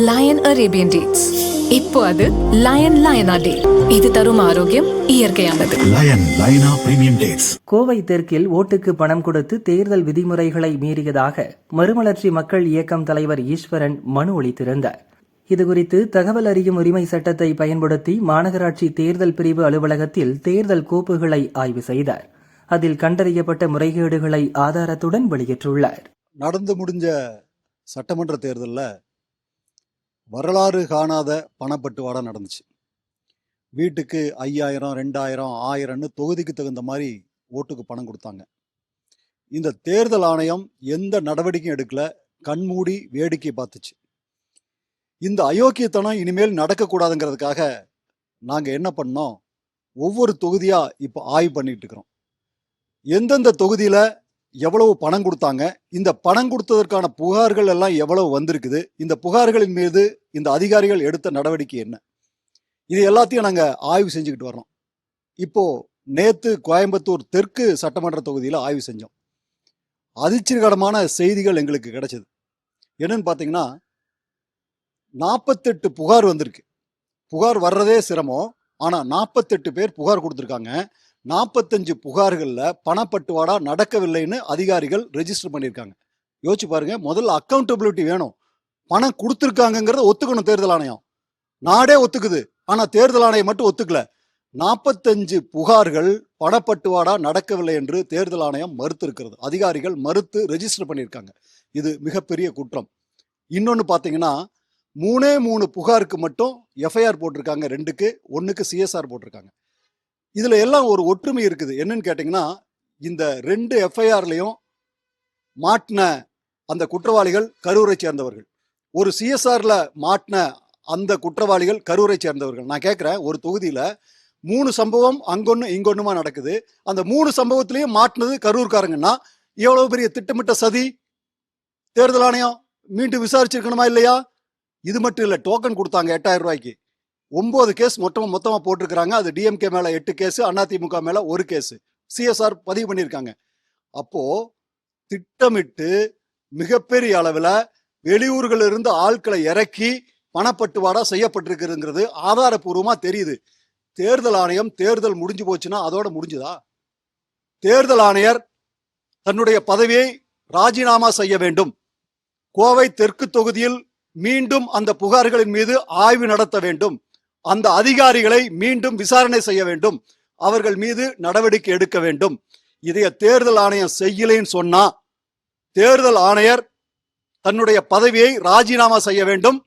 Line Arabian dates. இப்போ அது line லயனா டே. இது தரும் ஆரோக்கியம் இயற்கையானது. லயனா பிரீமியம் டேட்ஸ். கோவை தெற்கில் ஓட்டுக்கு பணம் கொடுத்து தேர்தல் விதிமுறைகளை மீறியதாக மறுமலர்ச்சி மக்கள் இயக்கம் தலைவர் ஈஸ்வரன் மனு அளித்திருந்தார். இதுகுறித்து தகவல் அறியும் உரிமை சட்டத்தை பயன்படுத்தி மாநகராட்சி தேர்தல் பிரிவு அலுவலகத்தில் தேர்தல் கோப்புகளை ஆய்வு செய்தார். அதில் கண்டறியப்பட்ட முறைகேடுகளை ஆதாரத்துடன் வெளியிட்டுள்ளார். நடந்து முடிஞ்ச சட்டமன்ற தேர்தலில் வரலாறு காணாத பணப்பட்டுவாடா நடந்துச்சு. வீட்டுக்கு 5000, 2000, 1000ன்னு தொகுதிக்கு தகுந்த மாதிரி ஓட்டுக்கு பணம் கொடுத்தாங்க. இந்த தேர்தல் ஆணையம் எந்த நடவடிக்கையும் எடுக்கல, கண்மூடி வேடிக்கை பார்த்துச்சு. இந்த அயோக்கியத்தனம் இனிமேல் நடக்கக்கூடாதுங்கிறதுக்காக நாங்கள் என்ன பண்ணோம், ஒவ்வொரு தொகுதியாக இப்போ ஆய்வு பண்ணிட்டு இருக்கிறோம். எந்தெந்த தொகுதியில் எவ்வளவு பணம் கொடுத்தாங்க, இந்த பணம் கொடுத்ததற்கான புகார்கள் எல்லாம் எவ்வளவு வந்திருக்குது, இந்த புகார்களின் மீது இந்த அதிகாரிகள் எடுத்த நடவடிக்கை என்ன, இது எல்லாத்தையும் நாங்கள் ஆய்வு செஞ்சுக்கிட்டு வரோம். இப்போ நேற்று கோயம்புத்தூர் தெற்கு சட்டமன்ற தொகுதியில் ஆய்வு செஞ்சோம். அதிர்ச்சிகரமான செய்திகள் எங்களுக்கு கிடைச்சது. என்னன்னு பார்த்தீங்கன்னா, 48 புகார் வந்திருக்கு. புகார் வர்றதே சிரமம், ஆனால் 48 பேர் புகார் கொடுத்துருக்காங்க. 45 புகார்களில் பணப்பட்டுவாடா நடக்கவில்லைன்னு அதிகாரிகள் ரெஜிஸ்டர் பண்ணியிருக்காங்க. யோசிச்சு பாருங்க, முதல்ல அக்கௌண்டபிலிட்டி வேணும். பணம் கொடுத்துருக்காங்கிறத ஒத்துக்கணும் தேர்தல் ஆணையம். நாடே ஒத்துக்குது, ஆனால் தேர்தல் ஆணையம் மட்டும் ஒத்துக்கல. 45 புகார்கள் பணப்பட்டுவாடா நடக்கவில்லை என்று தேர்தல் ஆணையம் மறுத்து இருக்கிறது. அதிகாரிகள் மறுத்து ரெஜிஸ்டர் பண்ணியிருக்காங்க. இது மிகப்பெரிய குற்றம். இன்னொன்று பார்த்தீங்கன்னா, 3 புகாருக்கு மட்டும் எஃப்ஐஆர் போட்டிருக்காங்க. 2க்கு 1க்கு சிஎஸ்ஆர் போட்டிருக்காங்க. இதுல எல்லாம் ஒரு ஒற்றுமை இருக்குது. என்னன்னு கேட்டீங்கன்னா, இந்த 2 எஃப்ஐஆர்லையும் மாட்டின அந்த குற்றவாளிகள் கரூரை சேர்ந்தவர்கள், ஒரு சிஎஸ்ஆர்ல மாட்டின அந்த குற்றவாளிகள் கரூரை சேர்ந்தவர்கள். நான் கேட்கிறேன், ஒரு தொகுதியில 3 சம்பவம் அங்கொன்னு இங்கொன்னுமா நடக்குது. அந்த 3 சம்பவத்திலையும் மாட்டினது கரூர்காரங்கன்னா எவ்வளவு பெரிய திட்டமிட்ட சதி. தேர்தல் ஆணையம் மீண்டும் விசாரிச்சிருக்கணுமா இல்லையா? இது மட்டும் இல்லை, டோக்கன் கொடுத்தாங்க 8000 ரூபாய்க்கு. 9 கேஸ் மொத்தமாக போட்டிருக்கிறாங்க. அது டிஎம்கே மேலே 8 கேஸு, அதிமுக மேலே 1 கேஸு, சிஎஸ்ஆர் பதிவு பண்ணியிருக்காங்க. அப்போ திட்டமிட்டு மிகப்பெரிய அளவில் வெளியூர்கள் இருந்து ஆட்களை இறக்கி பணப்பட்டுவாடா செய்யப்பட்டிருக்குங்கிறது ஆதாரப்பூர்வமாக தெரியுது. தேர்தல் ஆணையம் தேர்தல் முடிஞ்சு போச்சுன்னா அதோட முடிஞ்சுதா? தேர்தல் ஆணையர் தன்னுடைய பதவியை ராஜினாமா செய்ய வேண்டும். கோவை தெற்கு தொகுதியில் மீண்டும் அந்த புகார்களின் மீது ஆய்வு நடத்த வேண்டும். அந்த அதிகாரிகளை மீண்டும் விசாரணை செய்ய வேண்டும். அவர்கள் மீது நடவடிக்கை எடுக்க வேண்டும். இதைய தேர்தல் ஆணையம் செய்யலைன்னு சொன்னா தேர்தல் ஆணையர் தன்னுடைய பதவியை ராஜினாமா செய்ய வேண்டும்.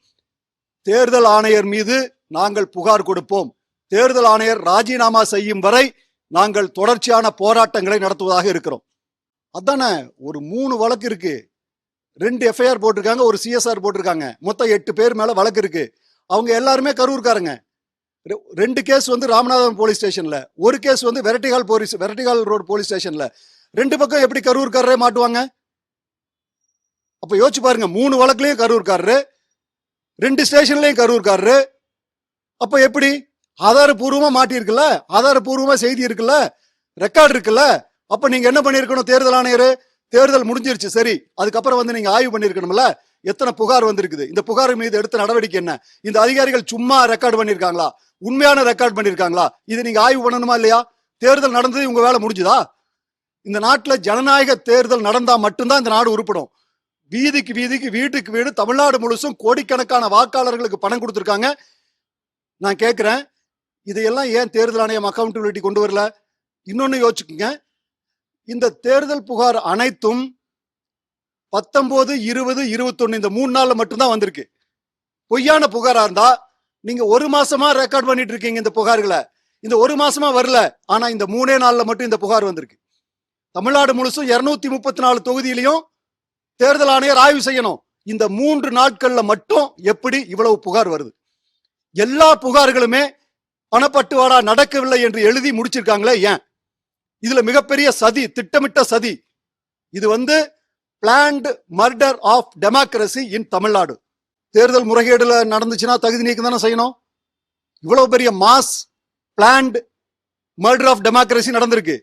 தேர்தல் ஆணையர் மீது நாங்கள் புகார் கொடுப்போம். தேர்தல் ஆணையர் ராஜினாமா செய்யும் வரை நாங்கள் தொடர்ச்சியான போராட்டங்களை நடத்துவதாக இருக்கிறோம். அதானே, ஒரு 3 வழக்கு இருக்கு. 2 எஃப்ஐஆர் போட்டிருக்காங்க, ஒரு சிஎஸ்ஆர் போட்டிருக்காங்க. மொத்தம் 8 பேர் மேல வழக்கு இருக்கு. அவங்க எல்லாருமே கரூர்காரங்க. 2 கேஸ் ராமநாதபுரம் போலீஸ் ஸ்டேஷன்ல, ஒரு கேஸ் வெரட்டிகால் ரோடு போலீஸ் ஸ்டேஷன்ல. 2 பக்கம் எப்படி கரூர்காரரே மாட்டுவாங்க? அப்ப யோசிச்சு பாருங்க, 3 வழக்குலயும் கரூர்காரரு, 2 ஸ்டேஷன்லயும் கரூர்காரரு. அப்ப எப்படி? ஆதாரபூர்வமா மாட்டிருக்குல்ல, ஆதாரபூர்வமா செய்தி இருக்குல்ல, ரெக்கார்டு இருக்குல்ல. அப்ப நீங்க என்ன பண்ணிருக்கணும்? தேர்தல் ஆணையர், தேர்தல் முடிஞ்சிருச்சு சரி, அதுக்கப்புறம் நீங்க ஆய்வு பண்ணிருக்கணும்ல. எத்தனை புகார் வந்திருக்குது, இந்த புகார் மீது எடுத்த நடவடிக்கை என்ன? இந்த அதிகாரிகள் சும்மா ரெக்கார்டு பண்ணிருக்காங்களா, உண்மையான ரெக்கார்டு பண்ணிருக்காங்களா? இது நீங்க ஆய்வு பண்ணணுமா இல்லையா? தேர்தல் நடந்தது உங்க வேலை முடிஞ்சுதா? இந்த நாட்டுல ஜனநாயக தேர்தல் நடந்தா மட்டும்தான் இந்த நாடு உருப்படும். வீதிக்கு வீட்டுக்கு வீடு தமிழ்நாடு முழுசும் கோடிக்கணக்கான வாக்காளர்களுக்கு பணம் கொடுத்துருக்காங்க. நான் கேட்கிறேன், இதையெல்லாம் ஏன் தேர்தல் ஆணையம் அக்கௌண்டபிலிட்டி கொண்டு வரல? இன்னொன்னு யோசிச்சுக்குங்க, இந்த தேர்தல் புகார் அனைத்தும் 19, 20, 21 இந்த 3 நாள்ல மட்டும்தான் வந்திருக்கு. பொய்யான புகாரா இருந்தா நீங்க 1 மாசமா ரெக்கார்ட் பண்ணிட்டு இருக்கீங்க இந்த புகார்களை. இந்த 1 மாசமா வரல, ஆனா இந்த 3 நாள்ல மட்டும் இந்த புகார் வந்திருக்கு. தமிழ்நாடு முழுசும் 234 தொகுதியிலையும் தேர்தல் ஆணையர் ஆய்வு செய்யணும். இந்த 3 நாட்கள்ல மட்டும் எப்படி இவ்வளவு புகார் வருது? எல்லா புகார்களுமே பணப்பட்டுவாடா நடக்கவில்லை என்று எழுதி முடிச்சிருக்காங்களே, ஏன்? இதுல மிகப்பெரிய சதி, திட்டமிட்ட சதி. இது planned murder of democracy in Tamil Nadu. தேர்தல் முறைகேடுல நடந்துச்சுன்னா தகுதி நீக்கம் தானே செய்யணும். இவ்வளவு பெரிய mass planned murder of democracy நடந்திருக்கு.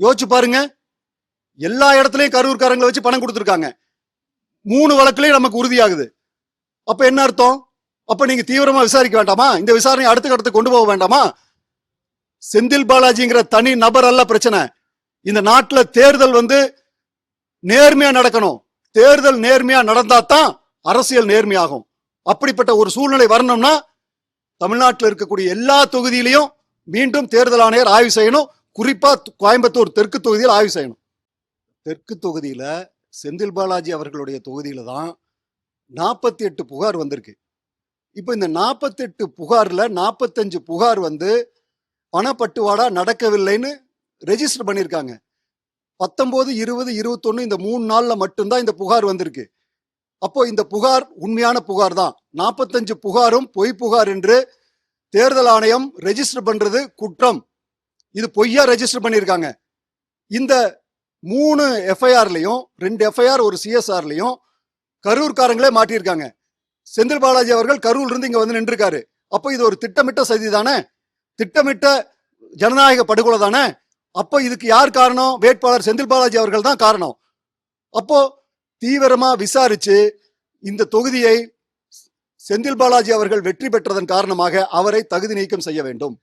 யோசிச்சு பாருங்க, எல்லா இடத்துலயும் கரூர்காரங்களை வச்சு பணம் கொடுத்துருக்காங்க. 3 வழக்குலயும் நமக்கு உறுதியாகுது. அப்ப என்ன அர்த்தம்? அப்ப நீங்க தீவிரமா விசாரிக்க வேண்டாமா? இந்த விசாரணை அடுத்த கட்டத்துக்கு கொண்டு போக வேண்டாமா? செந்தில் பாலாஜிங்கிற தனி நபர் அல்ல பிரச்சனை. இந்த நாட்டுல தேர்தல் நேர்மையா நடக்கணும். தேர்தல் நேர்மையா நடந்தா தான் அரசியல் நேர்மையாகும். அப்படிப்பட்ட ஒரு சூழ்நிலை வரணும்னா தமிழ்நாட்டில் இருக்கக்கூடிய எல்லா தொகுதியிலையும் மீண்டும் தேர்தல் ஆணையர் ஆய்வு செய்யணும். குறிப்பா கோயம்புத்தூர் தெற்கு தொகுதியில் ஆய்வு செய்யணும். தெற்கு தொகுதியில செந்தில் பாலாஜி அவர்களுடைய தொகுதியில தான் 48 புகார் வந்திருக்கு. இப்ப இந்த 48 புகார்ல 45 புகார் பணப்பட்டுவாடா நடக்கவில்லைன்னு ரெஜிஸ்டர் பண்ணியிருக்காங்க. 19, 20, 21 இந்த 3 நாள்ல மட்டும்தான் இந்த புகார் வந்திருக்கு. அப்போ இந்த புகார் உண்மையான புகார் தான். 45 புகாரும் பொய் புகார் என்று தேர்தல் ஆணையம் ரெஜிஸ்டர் பண்றது குற்றம். இது பொய்யா ரெஜிஸ்டர் பண்ணியிருக்காங்க. இந்த 3 எஃப்ஐஆர்லையும் 2 எஃப்ஐஆர் ஒரு சிஎஸ்ஆர்லையும் கரூர்காரங்களே மாட்டியிருக்காங்க. செந்தில் பாலாஜி அவர்கள் கரூர்ல இருந்து இங்க நின்றுருக்காரு. அப்போ இது ஒரு திட்டமிட்ட சதி தானே, திட்டமிட்ட ஜனநாயக படுகொலை தானே. அப்போ இதுக்கு யார் காரணம்? வேட்பாளர் செந்தில் பாலாஜி அவர்கள் தான் காரணம். அப்போ தீவிரமா விசாரிச்சு இந்த தொகுதியை செந்தில் பாலாஜி அவர்கள் வெற்றி பெற்றதன் காரணமாக அவரை தகுதி நீக்கம் செய்ய வேண்டும்.